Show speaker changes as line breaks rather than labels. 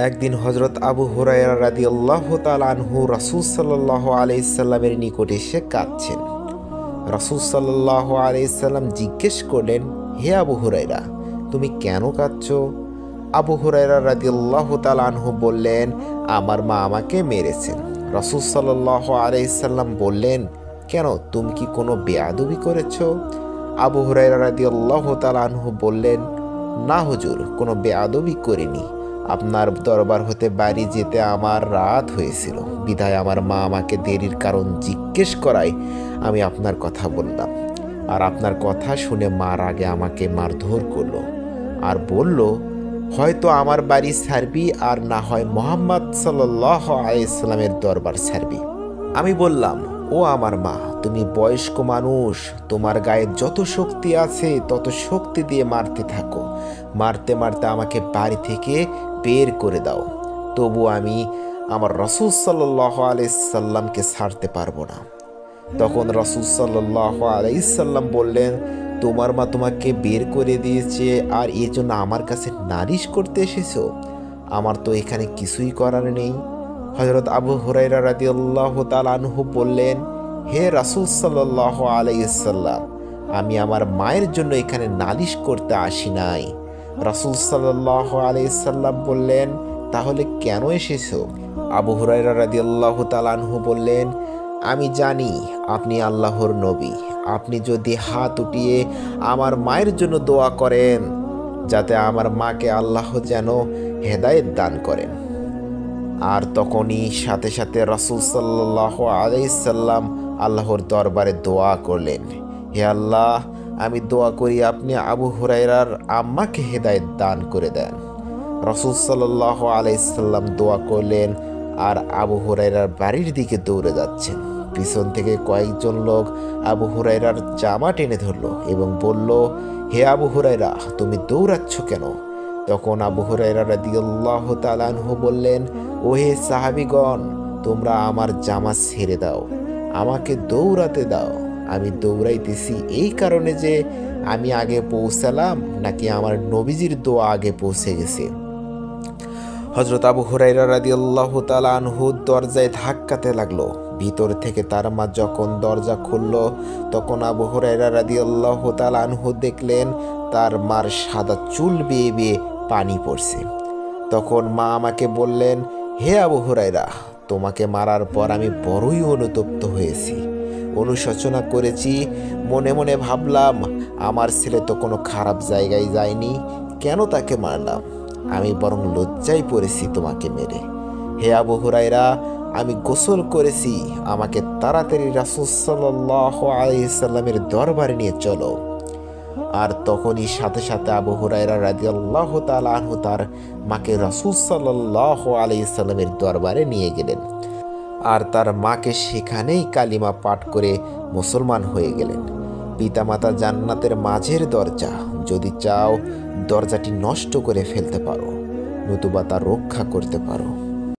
একদিন হজরত আবু হুরায়রা রাদিয়াল্লাহু তাআলা আনহু রাসূল সাল্লাল্লাহু আলাইহি সাল্লামের নিকট এসে কাঁদছেন। রাসূল সাল্লাল্লাহু আলাইহি সাল্লাম জিজ্ঞেস করলেন, হে আবু হুরায়রা, তুমি কেন কাঁদছো? আবু হুরায়রা রাদিয়াল্লাহু তাআলা আনহু বললেন, আমার মা আমাকে মেরেছেন। রাসূল সাল্লাল্লাহু আলাইহি সাল্লাম বললেন, কেন, তুমি কি কোনো বেয়াদবি করেছো? আবু হুরায়রা রাদিয়াল্লাহু তাআলা আনহু বললেন, না হুজুর, কোনো বেয়াদবি করিনি। আপনার দরবার হতে বাড়ি যেতে আমার রাত হয়েছিল, বিধায় আমার মা আমাকে দেরির কারণ জিজ্ঞেস করায় আমি আপনার কথা বললাম। আর আপনার কথা শুনে মার আগে আমাকে মারধর করলো আর বলল, হয়তো আমার বাড়ি ছাড়বি আর না হয় মুহাম্মদ সাল্লাল্লাহু আলাইহি সাল্লামের দরবার ছাড়বি। আমি বললাম, ও আমার মা, তুমি বয়স্ক মানুষ, তোমার গায়ে যত শক্তি আছে তত শক্তি দিয়ে মারতে থাকো। মারতে মারতে আমাকে বাড়ি থেকে বের করে দাও, তবু আমি আমার রাসূল সাল্লাল্লাহু আলাইহি সাল্লামকে ছাড়তে পারবো না। তখন রাসূল সাল্লাল্লাহু আলাইহি সাল্লাম বললেন, তোমার মা তোমাকে বের করে দিয়েছে আর এই জন্য আমার কাছে নালিশ করতে এসেছো? আমার তো এখানে কিছুই করার নেই। হযরত আবু হুরায়রা রাদিয়াল্লাহু তাআলা আনহু বললেন, হে রাসূল সাল্লাল্লাহু আলাইহি সাল্লাম, আমি আমার মায়ের জন্য এখানে নালিশ করতে আসি নাই। রাসূল সাল্লাল্লাহু আলাইহি সাল্লাম বললেন, তাহলে কেন এসেছো? আবু হুরায়রা রাদিয়াল্লাহু তাআলা আনহু বললেন, আমি জানি আপনি আল্লাহর নবী। আপনি যদি হাত উঠিয়ে আমার মায়ের জন্য দোয়া করেন, যাতে আমার মাকে আল্লাহ যেন হেদায়েত দান করেন। আর তখনই সাথে সাথে রাসূল সাল্লাল্লাহু আলাইহি সাল্লাম আল্লাহর দরবারে দোয়া করলেন, হে আল্লাহ, আমি দোয়া করি আপনি আবু হুরায়রার আম্মাকে হেদায়েত দান করে দেন। রাসূল সাল্লাল্লাহু আলাইহি সাল্লাম দোয়া করলেন আর আবু হুরায়রার বাড়ির দিকে দৌড়ে যাচ্ছেন। পিছন থেকে কয়েকজন লোক আবু হুরায়রার জামা টেনে ধরল এবং বলল, হে আবু হুরায়রা, তুমি দৌড়াচ্ছ কেন? তখন আবু হুরায়রা রাদিয়াল্লাহু তাআলা আনহু বললেন, ও হে সাহাবীগণ, তোমরা আমার জামা ছেড়ে দাও, আমাকে দৌড়াতে দাও। আমি দৌড়াইতেছি এই কারণে যে আমি আগে পৌঁছালাম নাকি আমার নবীজির দোয়া আগে পৌঁছে গেছে। হযরত আবু হুরায়রা রাদিয়াল্লাহু তাআলা আনহু দরজায় ধাক্কাতে লাগলো। ভিতর থেকে তার মা যখন দরজা খুলল, তখন আবু হুরায়রা রাদিয়াল্লাহু তাআলা আনহু দেখলেন তার মার সাদা চুল বেয়ে বেয়ে পানি পড়ছে। তখন মা আমাকে বললেন, হে আবু হুরায়রা, তোমাকে মারার পর আমি বড়ই অনুতপ্ত হয়েছি, অনুশোচনা করেছি। মনে মনে ভাবলাম, আমার ছেলে তো কোনো খারাপ জায়গায় যায়নি, কেন তাকে মারলাম? আমি বরং লজ্জায় পড়েছি তোমাকে মেরে। হে আবু হুরায়রা, আমি গোসল করেছি, আমাকে তাড়াতাড়ি রাসূল সাল্লাল্লাহু আলাইহি সাল্লামের দরবারে নিয়ে চলো। আর তখনই সাথে সাথে আবু হুরায়রা রাদিয়াল্লাহু তাআলা আনহু তার মাকে রাসূল সাল্লাল্লাহু আলাইহি সাল্লামের দরবারে নিয়ে গেলেন আর তার মাকে সেখানেই কালিমা পাঠ করে মুসলমান হয়ে গেলেন। পিতামাতা জান্নাতের মাঝের দরজা, যদি চাও দরজাটি নষ্ট করে ফেলতে পারো, নতুবা তা রক্ষা করতে পারো।